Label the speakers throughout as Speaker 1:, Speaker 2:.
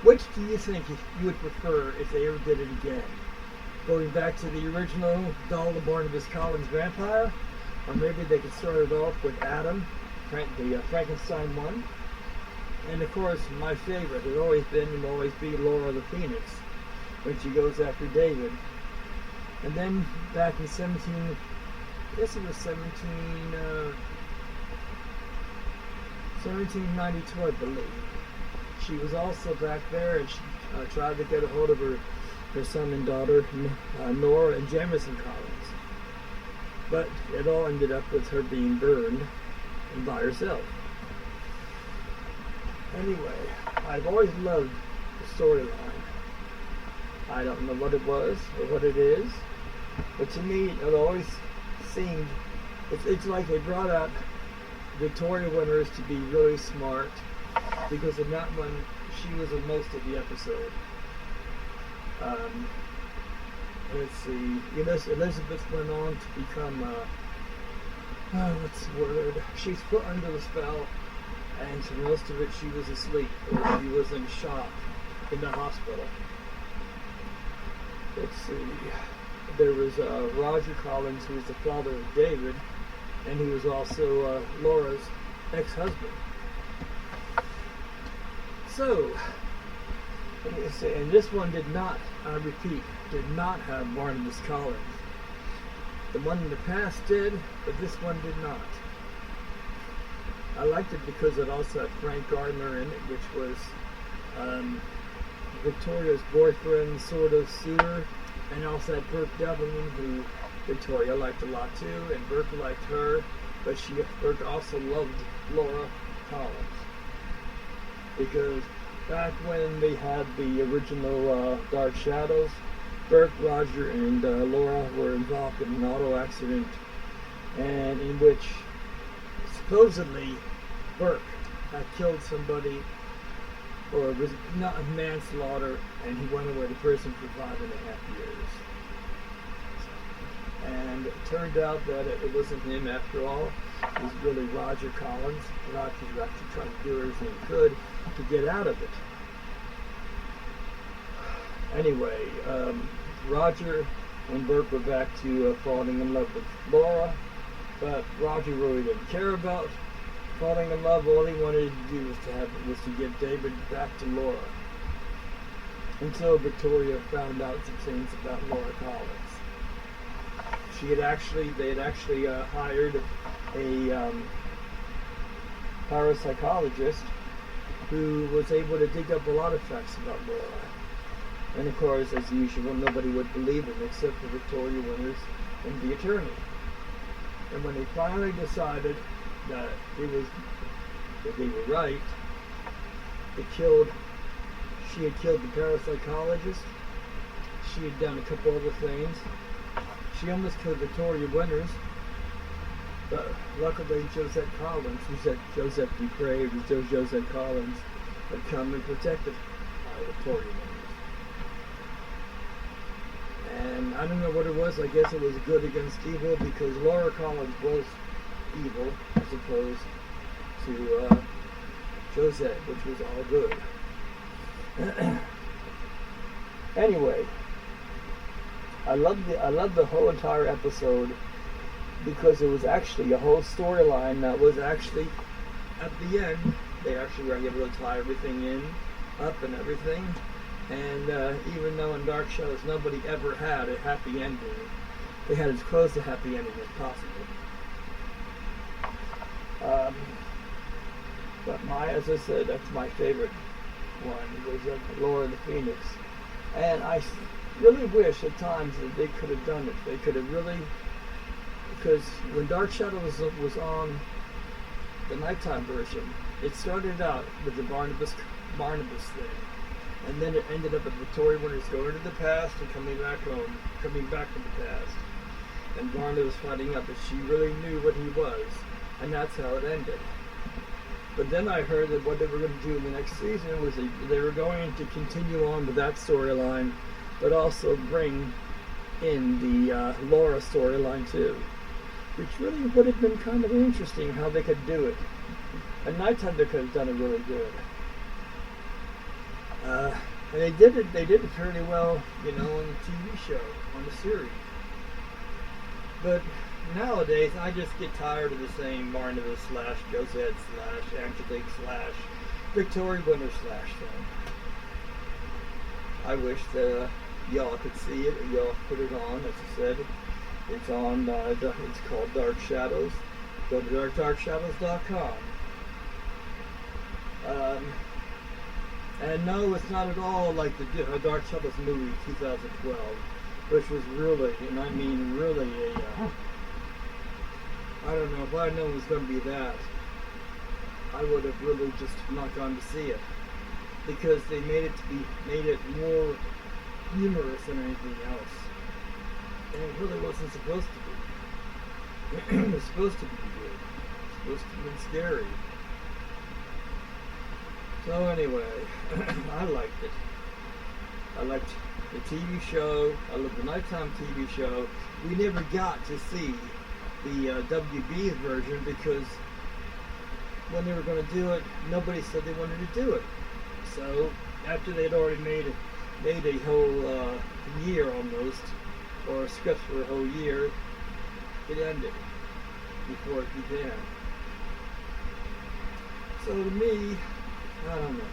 Speaker 1: Which do you think you would prefer if they ever did it again? Going back to the original Doll of Barnabas Collins vampire? Or maybe they could start it off with Adam, the Frankenstein one. And of course, my favorite has always been and will always be Laura the Phoenix, when she goes after David. And then back in 1792, I believe. She was also back there, and she tried to get a hold of her son and daughter, Nora and Jamison Collins. But it all ended up with her being burned and by herself. Anyway, I've always loved the storyline. I don't know what it was or what it is, but to me it always seemed, it's like they brought out Victoria Winters to be really smart, because in that one she was in most of the episode. Let's see, Elizabeth went on to become, what's the word? She's put under the spell, and for most of it she was asleep, or she was in shock in the hospital. Let's see, there was Roger Collins, who was the father of David, and he was also Laura's ex-husband. So, let me say, and this one did not, I repeat, did not have Barnabas Collins. The one in the past did, but this one did not. I liked it because it also had Frank Gardner in it, which was Victoria's boyfriend, sort of suitor, and also had Burke Devlin, who Victoria liked a lot too, and Burke liked her, but Burke also loved Laura Collins. Because back when they had the original Dark Shadows, Burke, Roger, and Laura were involved in an auto accident, and in which supposedly Burke had killed somebody, or it was not manslaughter, and he went away to prison for 5.5 years. And it turned out that it wasn't him after all. It was really Roger Collins. Roger was actually trying to do everything he could to get out of it. Anyway, Roger and Burke were back to falling in love with Laura, but Roger really didn't care about falling in love. All he wanted to do was to get David back to Laura. Until Victoria found out some things about Laura Collins. They had actually hired a parapsychologist who was able to dig up a lot of facts about Laura. And of course, as usual, nobody would believe him except for Victoria Winters and the attorney. And when they finally decided that they were right, she had killed the parapsychologist. She had done a couple other things. She almost killed Victoria Winters, but luckily Josette Dupre, Josette Collins, had come and protected Victoria Winters. And I don't know what it was. I guess it was good against evil, because Laura Collins was evil as opposed to Josette, which was all good. Anyway, I loved the whole entire episode, because it was actually a whole storyline that was actually at the end. They actually were able to tie everything up and everything. And even though in Dark Shadows nobody ever had a happy ending, they had as close to happy ending as possible. But as I said, that's my favorite one, was Laura the Phoenix. And I really wish at times that they could have done it. They could have really, because when Dark Shadows was on the nighttime version, it started out with the Barnabas thing, and then it ended up with Victoria Winters going to the past and coming back home, coming back to the past, and Barnabas finding out that she really knew what he was, and that's how it ended. But then I heard that what they were going to do in the next season was they were going to continue on with that storyline, but also bring in the Laura storyline too, which really would have been kind of interesting how they could do it. At nighttime they could have done it really good. And they did it fairly well, you know, on the TV show, on the series. But nowadays, I just get tired of the same Barnabas / Josette / Angelique / Victoria Winter / thing. I wish that y'all could see it, or y'all put it on. As I said, it's on. It's called Dark Shadows. Go to darkshadows.com. And no, it's not at all like the Dark Shadows movie 2012, which was really, and I mean really I don't know, if I known it was going to be that, I would have really just not gone to see it, because they made it more humorous than anything else, and it really wasn't supposed to be. It was supposed to be good. It was supposed to be scary. So anyway, I liked it. I liked the TV show. I loved the nighttime TV show. We never got to see the WB's version because when they were going to do it, nobody said they wanted to do it. So after they'd already made a whole year almost, or a script for a whole year, it ended before it began. So to me, I don't know.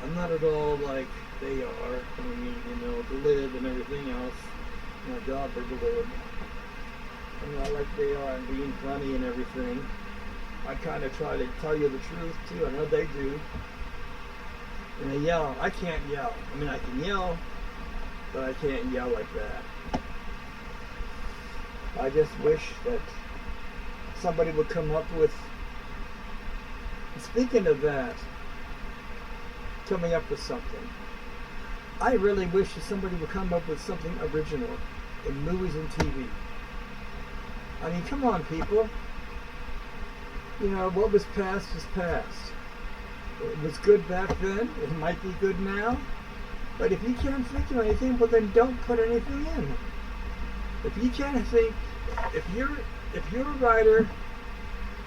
Speaker 1: I'm not at all like they are. I mean, you know, the lid and everything else. My God, they're the lid. I'm not like they are and being funny and everything. I kind of try to tell you the truth too. I know they do. And they yell. I can't yell. I mean, I can yell, but I can't yell like that. I just wish that somebody would come up with. Speaking of that, coming up with something, I really wish that somebody would come up with something original in movies and TV. I mean, come on, people. You know, what was past is past. It was good back then. It might be good now. But if you can't think of anything, well, then don't put anything in. If you can't think, if you're a writer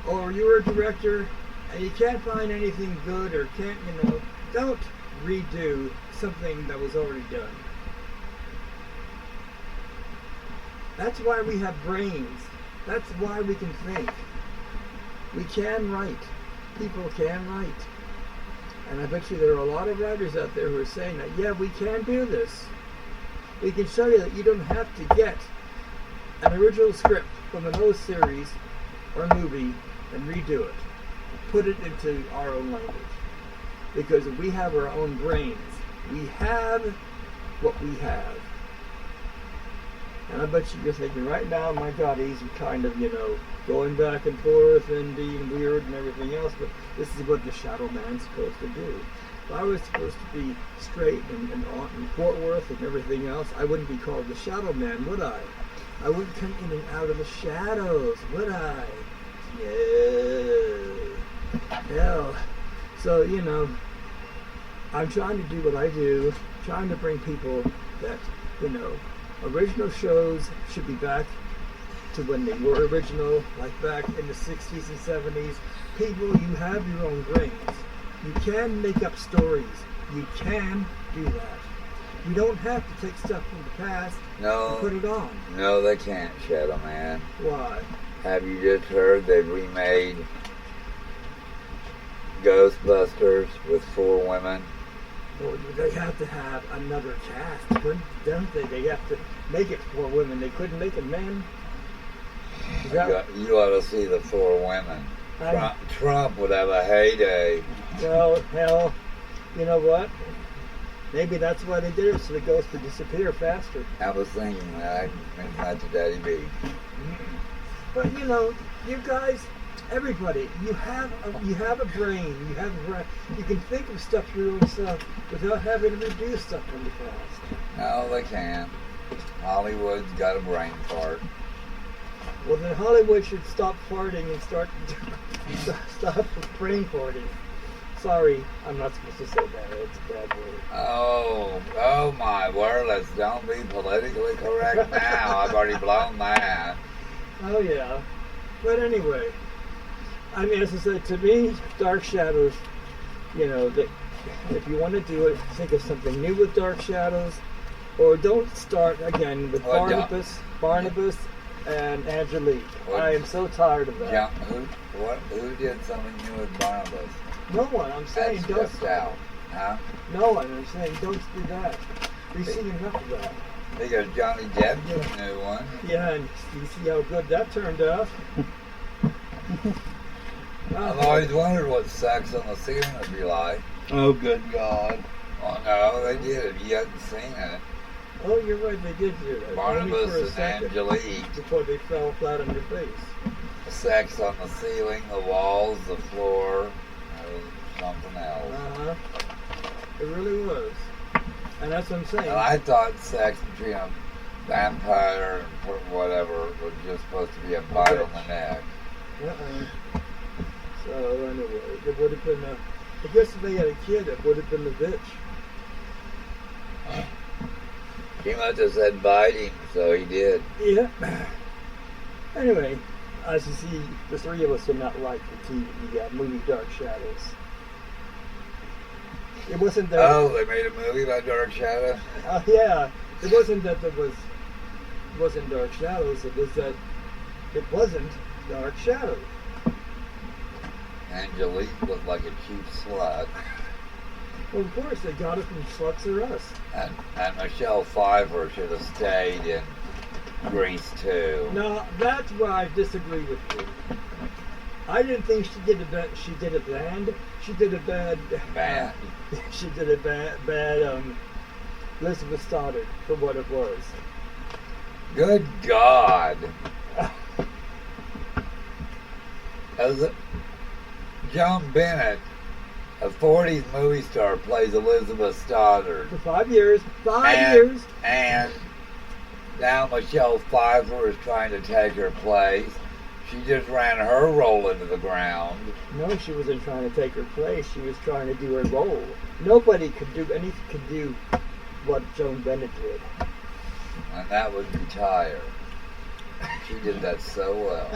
Speaker 1: or you're a director and you can't find anything good or can't, you know, don't redo something that was already done. That's why we have brains. That's why we can think. We can write. People can write. And I bet you there are a lot of writers out there who are saying that, yeah, we can do this. We can show you that you don't have to get an original script from an old series or movie and redo it. Put it into our own language. Because we have our own brains. We have what we have. And I bet you're thinking right now, my God, he's kind of, you know, going back and forth and being weird and everything else, but this is what the Shadow Man's supposed to do. If I was supposed to be straight and Fort Worth and everything else, I wouldn't be called the Shadow Man, would I? I wouldn't come in and out of the shadows, would I? No. Hell. So, you know, I'm trying to do what I do, trying to bring people that, you know, original shows should be back to when they were original, like back in the 60s and 70s. People, you have your own brains. You can make up stories. You can do that. You don't have to take stuff from the past and put it on.
Speaker 2: No, they can't, Shadow Man.
Speaker 1: Why?
Speaker 2: Have you just heard they remade Ghostbusters with 4 women?
Speaker 1: Well, they have to have another cast, don't they? They have to make it 4 women. They couldn't make it men.
Speaker 2: You ought to see the 4 women. Trump would have a heyday.
Speaker 1: Well, hell, you know what? Maybe that's why they did it, so the ghosts would disappear faster.
Speaker 2: I was thinking that. It's not the Daddy B.
Speaker 1: But you know, you guys, everybody, you have a brain. You have a brain. You can think of stuff your own stuff without having to redo stuff from the past.
Speaker 2: No, they can't. Hollywood's got a brain fart.
Speaker 1: Well, then Hollywood should stop farting and stop brain farting. Sorry, I'm not supposed to say that. It's a bad word.
Speaker 2: Oh my word, let's don't be politically correct now. I've already blown that.
Speaker 1: Oh yeah. But anyway, I mean, as I said, to me, Dark Shadows, you know, if you want to do it, think of something new with Dark Shadows, or don't start again with
Speaker 2: Well,
Speaker 1: Barnabas and Angelique.
Speaker 2: Well,
Speaker 1: I am so tired of that.
Speaker 2: Yeah, who did something new with Barnabas?
Speaker 1: No one. I'm saying
Speaker 2: That's
Speaker 1: don't.
Speaker 2: just out. Huh?
Speaker 1: No one. I'm saying don't do that. We've seen enough of that.
Speaker 2: Because Johnny Depp did a new one.
Speaker 1: Yeah, and you see how good that turned out.
Speaker 2: I've always wondered what Sex on the Ceiling would be like.
Speaker 3: Oh, good God.
Speaker 2: Oh no, they did it. You hadn't seen it.
Speaker 1: Oh, you're right. They did do that. Only for a
Speaker 2: Barnabas and
Speaker 1: second,
Speaker 2: Angelique.
Speaker 1: before they fell flat on their face.
Speaker 2: Sex on the ceiling, the walls, the floor. That was something else.
Speaker 1: Uh-huh. It really was. And that's what I'm saying.
Speaker 2: And I thought sex between a vampire and whatever was just supposed to be a bite on the neck.
Speaker 1: Uh-uh. So anyway, it would have been I guess if they had a kid, it would have been the bitch.
Speaker 2: He must have said biting, so he did.
Speaker 1: Yeah. Anyway, as you see, the three of us are not like the TV movie Dark Shadows. It wasn't that.
Speaker 2: Oh, they made a movie about Dark Shadow?
Speaker 1: Yeah. It wasn't that wasn't Dark Shadows. It was that it wasn't Dark Shadows.
Speaker 2: Angelique looked like a cute slut.
Speaker 1: Well, of course, they got it from Sluts Are Us.
Speaker 2: And Michelle Pfeiffer should have stayed in Grease too.
Speaker 1: No, that's where I disagree with you. I didn't think she did a bad. She did a bad. She did a bad.
Speaker 2: Bad.
Speaker 1: She did a bad. Elizabeth Stoddard for what it was.
Speaker 2: Good God. As John Bennett, a 40s movie star, plays Elizabeth Stoddard.
Speaker 1: For 5 years. 5 years.
Speaker 2: And now Michelle Pfeiffer is trying to take her place. She just ran her role into the ground.
Speaker 1: No, she wasn't trying to take her place. She was trying to do her role. Nobody could do what Joan Bennett did.
Speaker 2: And that was retire. She did that so well.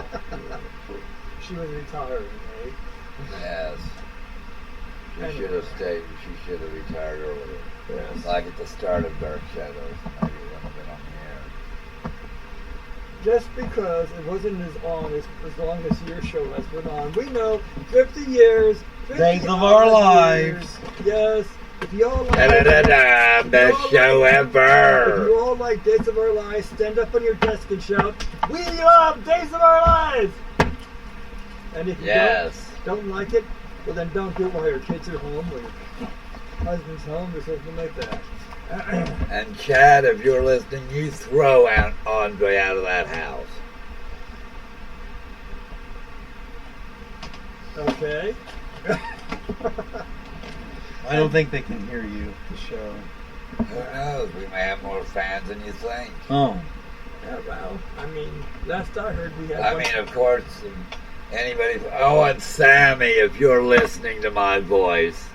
Speaker 1: She was retiring, right?
Speaker 2: Yes. She should have stayed. She should have retired earlier.
Speaker 1: Yes.
Speaker 2: Like at the start of Dark Shadows. Maybe it wouldn't have been on the air.
Speaker 1: Just because it wasn't as long as your show has been on. We know 50 years. 50
Speaker 3: Days of our lives.
Speaker 1: Yes. If you all like
Speaker 2: Best show ever.
Speaker 1: If you all like Days of Our Lives, stand up on your desk and shout, "We love Days of Our Lives!" And if you don't like it, well then don't do it while your kids are home or your husband's home or something like that.
Speaker 2: And Chad, if you're listening, you throw Andre out of that house.
Speaker 1: Okay.
Speaker 3: I don't think they can hear you, the show.
Speaker 2: Who knows? We may have more fans than you think.
Speaker 3: Oh.
Speaker 1: Yeah, well, I mean, last I heard we had.
Speaker 2: I mean, of course, anybody. Oh, and Sammy, if you're listening to my voice,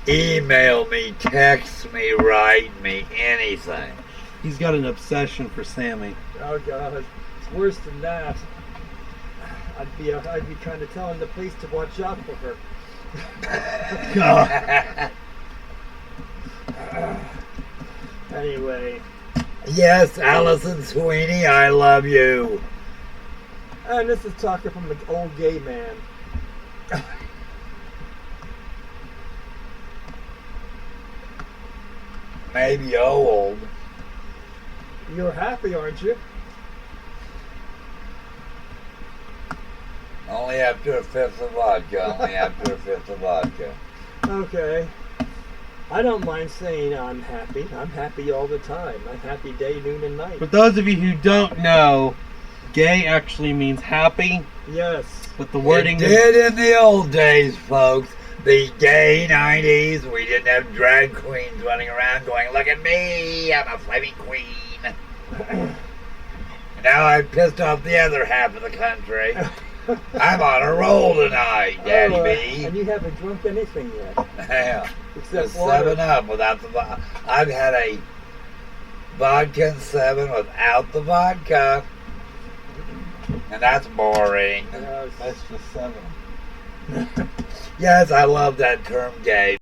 Speaker 2: email me, text me, write me, anything.
Speaker 3: He's got an obsession for Sammy.
Speaker 1: Oh God, it's worse than that. I'd be kind of telling the police to watch out for her.
Speaker 3: God.
Speaker 1: Anyway.
Speaker 2: Yes, Allison Sweeney, I love you.
Speaker 1: And this is talking from an old gay man.
Speaker 2: Maybe old.
Speaker 1: You're happy, aren't you?
Speaker 2: Only after a fifth of vodka. Only after a fifth of vodka.
Speaker 1: Okay. I don't mind saying I'm happy. I'm happy all the time. I'm happy day, noon, and night.
Speaker 3: For those of you who don't know, gay actually means happy.
Speaker 1: Yes.
Speaker 3: But the wording
Speaker 2: It did in the old days, folks. The gay 90s, we didn't have drag queens running around going, "Look at me, I'm a flaming queen." Now I've pissed off the other half of the country. I'm on a roll tonight, Daddy B.
Speaker 1: And you haven't drunk anything yet.
Speaker 2: Yeah.
Speaker 1: Except
Speaker 2: Just
Speaker 1: water.
Speaker 2: 7-Up without the vodka. I've had a vodka and 7 without the vodka. And that's boring.
Speaker 1: Yes.
Speaker 3: That's just 7.
Speaker 2: Yes, I love that term, gay.